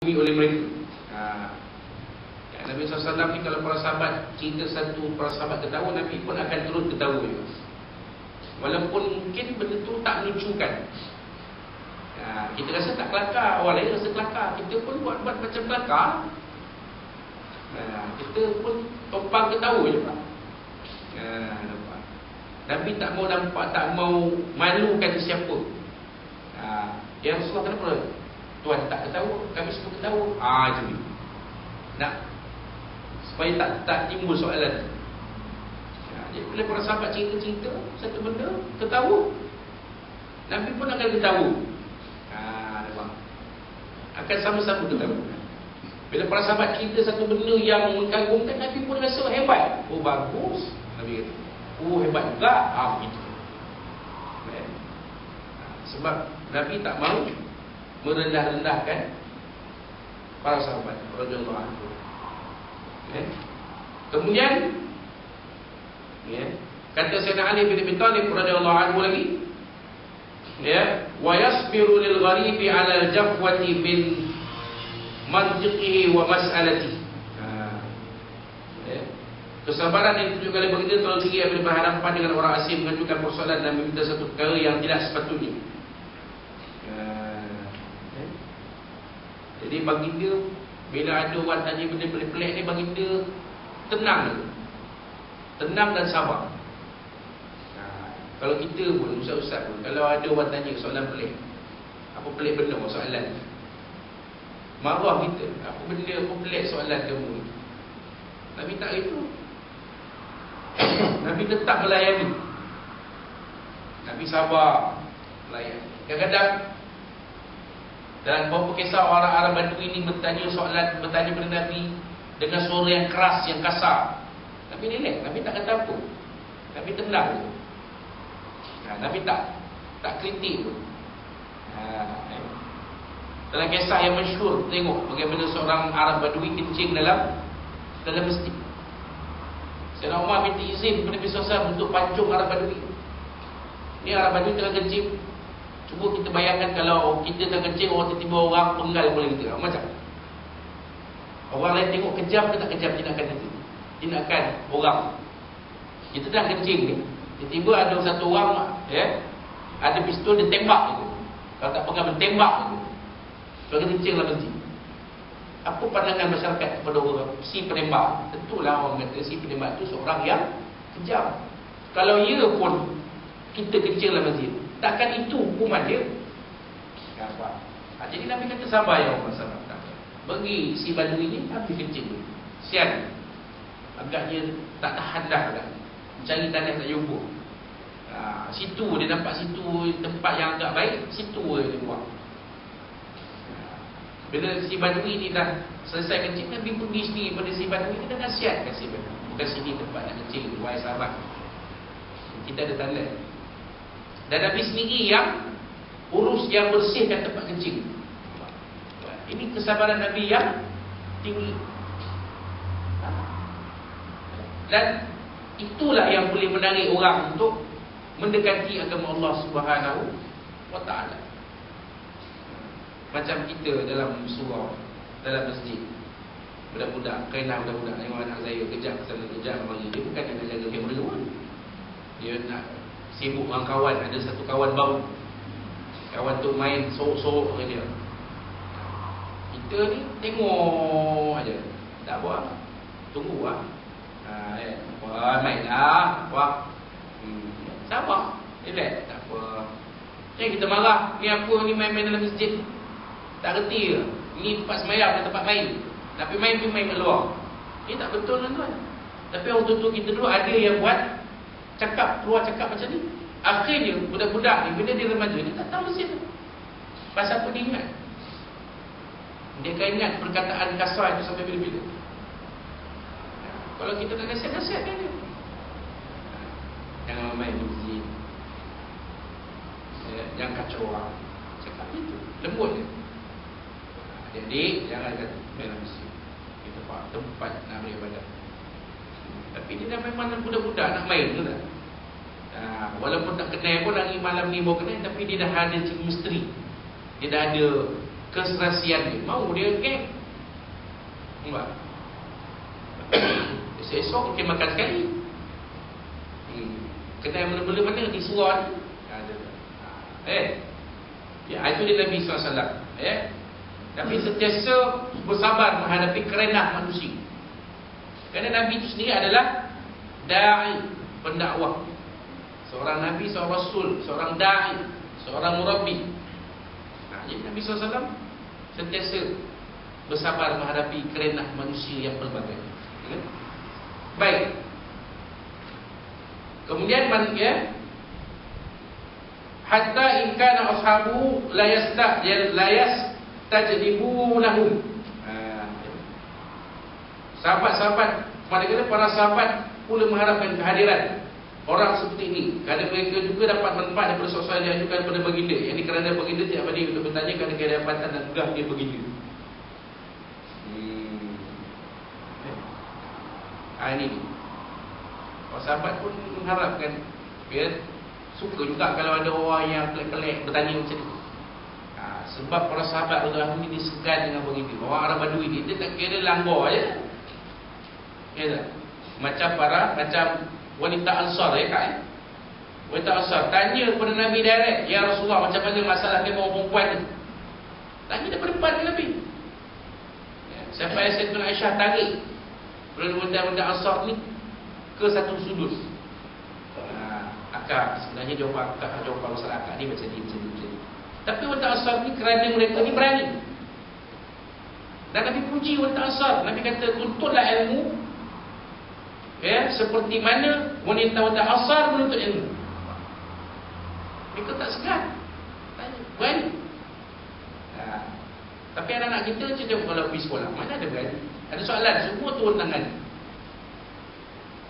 oleh mereka. Nabi SAW ni kalau para sahabat cerita satu para sahabat ketawa, Nabi pun akan terus ketawa juga. Walaupun mungkin benda tu tak melucukan. Kita rasa tak kelakar, orang lain rasa kelakar, kita pun buat macam kelakar. Kita pun topang ketawa je Pak. Nabi tak mau nampak, tak mau malukan siapa. Ya Rasulullah, kenapa Tuan tak ketawa, kami semua ketawa. Macam ni. Nak supaya tak timbul soalan. Jadi bila para sahabat cerita-cerita satu benda, ketawa, Nabi pun akan ketawa. Akan sama-sama ketawa. Bila para sahabat cerita satu benda yang mengagumkan, Nabi pun rasa hebat. Oh bagus, Nabi kata. Oh hebat juga. Begitu. Sebab Nabi tak mahu merendah-rendahkan para sahabat radhiyallahu anhu. Kemudian kata Sayyidina Ali bin Abi Thalib radhiyallahu anhu lagi, wa yasbiru lil gharibi 'ala al jafwati min mantiqihi wa mas'alatihi. Kesabaran yang ditunjukkan oleh baginda terlalu tinggi apabila berhadapan dengan orang asing mengajukan persoalan dan meminta satu perkara yang tidak sepatutnya. Jadi baginda bila ada orang tanya benda pelik-pelik ni, baginda tenang dan sabar. Kalau kita pun, ustaz-ustaz pun, kalau ada orang tanya soalan pelik, apa pelik benda soalan, marah kita, apa benda, apa pelik soalan kamu. Nabi tak itu. Nabi tetap melayani. Nabi sabar melayani. Kadang-kadang dan beberapa kisah orang Arab Badui ini bertanya kepada Nabi dengan suara yang keras, yang kasar. Nabi relax, Nabi tak kata apa. Nabi tenang. Nabi tak kritik pun. Dalam kisah yang masyhur, tengok bagaimana seorang Arab Badui kencing dalam masjid. Sayyidina Umar minta izin kepada Nabi SAW untuk pancung Arab Badui. Ni Arab Badui tengah kencing. Cuba kita bayangkan kalau kita tengah kencing, orang tiba-tiba orang penggal kepala kita. Macam orang lain tengok kejam ke tak kejam, tindakan kita, tindakan orang. Kita dah kencing ni, tiba-tiba ada satu orang ada pistol, dia tembak gitu. Kalau tak pegang, tembak gitu. Kalau kencing dalam masjid, apa pandangan masyarakat kepada orang si penembak? Tentulah orang kata si penembak itu seorang yang kejam. Kalau ia pun kita kencing dalam masjid, takkan itu hukuman dia. Jadi Nabi kata sabar ya Umar sabar. Bagi si Badui ni habis kencing dulu. Sian. Agaknya tak tahan dah agak. Mencari tanah tak jumpa. Situ dia nampak situ tempat yang agak baik, situ dia buang. Bila si Badui ni dah selesai kencing, Nabi pergi sendiri pada si Badui ni dan nasihatkan si Badui. Bukan sini tempat nak kencing, wahai sahabat. Kita ada tanda. Dan Nabi sendiri yang urus, yang bersihkan tempat kencing. Ini kesabaran Nabi yang tinggi. Dan itulah yang boleh menarik orang untuk mendekati agama Allah Subhanahu wa ta'ala. Macam kita dalam surau, dalam masjid, budak-budak, kainah budak-budak tengok anak saya kejap sana kejap mari. Dia bukan nak jaga kamera pun. Dia nak sibuk dengan kawan. Ada satu kawan baru, kawan tu main sorok-sorok ke dia. Kita ni tengok aja, tak buat, tunggu lah. Main lah, buat. Sabar, relax, tak apa. Kita marah, ni apa ni main-main dalam masjid, tak reti ke? Ni tempat semayang, tempat main. Tapi main pun main kat luar. Ini tak betul tuan-tuan. Tapi orang tua kita dulu ada yang buat cakap, keluar cakap macam ni. Akhirnya budak-budak ni bila dia remaja, dia tak tahu mesin. Pasal apa dia ingat? Dia akan ingat perkataan kasar itu sampai bila-bila. Kalau kita nak nasihat-nasihatkan dia, jangan main di masjid, jangan kacau orang. Cakap itu lembut je. Jadi jangan kata main dalam masjid, kita tempat nak beribadah. Tapi dia dah memang budak-budak nak main ke tak? Walaupun tak kenal pun hari malam ni baru kenal, tapi dia dah ada chemistry, dia dah ada keserasian dia. Mau dia geng Nampak? Esok mungkin makan sekali. Kedai bela-bela mana di surau ni? Itu dia Nabi SAW. Tapi sentiasa bersabar menghadapi kerenah manusia. Kerana Nabi itu sendiri adalah da'i, pendakwah. Seorang Nabi, seorang Rasul, seorang da'i, seorang murabbi. Jadi Nabi SAW sentiasa bersabar menghadapi kerenah manusia yang pelbagai. Baik. Kemudian hatta in kana ashabu la yastajibunahum. Sahabat-sahabat, manakala para sahabat pula mengharapkan kehadiran orang seperti ini, kerana mereka juga dapat manfaat daripada soal yang diajukan pada baginda. Yang ini kerana baginda tidak pandai untuk bertanya, kerana kedapatan dan mudah dia baginda. Ini para sahabat pun mengharapkan, suka juga kalau ada orang yang pelik-pelik bertanya macam ni. Sebab para sahabat Allah ni disegan dengan baginda. Orang Arab Badui ni dia tak kira langgar je. Macam wanita Ansar wanita Ansar tanya kepada Nabi direct, ya Rasulullah, macam mana masalah dia orang perempuan ni? Tanya daripada depan ke Nabi. Sampai Sayyidatuna Aisyah tarik wanita Ansar ni ke satu sudut. Akak, sebenarnya jawapan akak, jawapan masalah akak ni macam ni. Tapi wanita Ansar ni kerana mereka ni berani. Dan Nabi puji wanita Ansar. Nabi kata, tuntutlah ilmu seperti mana wanita-wanita Ansar menuntut ilmu. Mereka tak segan, berani. Tapi anak-anak kita macam kalau pergi sekolah, mana ada berani? Ada soalan, semua turun tangan.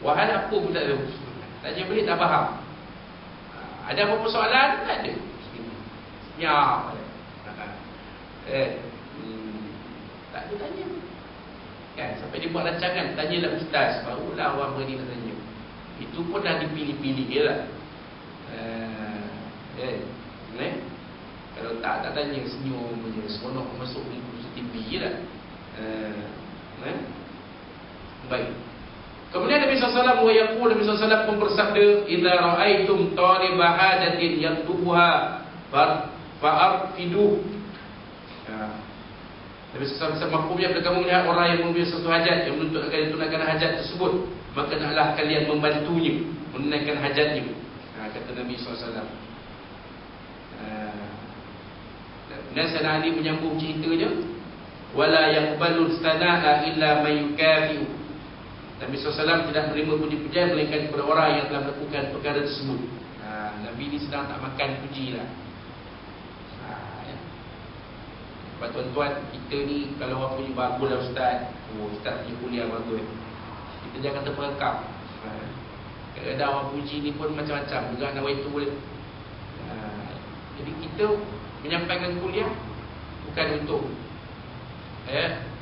Wahal apa pun tak ada. Tanya balik tak faham. Ada apa-apa soalan? Tak ada. Senyap. Tak ada tanya. Sampai dia buat rancangan, tanyalah ustaz, barulah orang berani nak tanya. Itu pun dah dipilih-pilih je lah. Kalau tak tanya, senyum je, seronok masuk kursi TV je lah. Baik. Kemudian Nabi SAW Nabi SAW pun bersabda, idza ra'aitum taliba hajatin yaktubuha fa'arfidu. Nabi SAW mafhumnya, bila kamu melihat orang yang mempunyai sesuatu hajat, yang menuntut akan ditunaikan hajat tersebut, maka naklah kalian membantunya menunaikan hajatnya. Kata Nabi SAW. Dan Sayyidina Ali menyambung ceritanya, wala yaqbalu sana'a illa man yukafi'u. Nabi SAW tidak menerima puji-pujian melainkan kepada orang yang telah melakukan perkara tersebut. Nabi ni sedang tak makan puji lah. Tuan-tuan, kita ni kalau orang punya bagus lah ustaz, ustaz punya kuliah bagus, kita jangan terperangkap. Kadang-kadang orang puji ni pun macam-macam juga, nak itu boleh. Jadi kita menyampaikan kuliah bukan untuk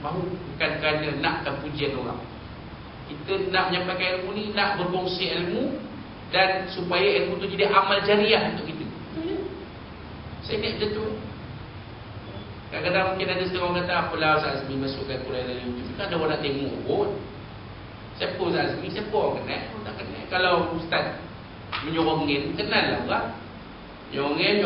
mahu, bukan kerana nakkan pujian orang. Kita nak menyampaikan ilmu ni, nak berkongsi ilmu, dan supaya ilmu tu jadi amal jariah untuk kita. Saya ingat macam tu. Kadang-kadang mungkin ada setengah orang kata, apalah Ustaz Azmi masukkan Quran dalam YouTube, kan ada orang nak tengok pun. Siapa Ustaz Azmi? Siapa orang kenal? Orang tak kenal. Kalau Ustaz menyorongin, kenal lah orang. Nyorongin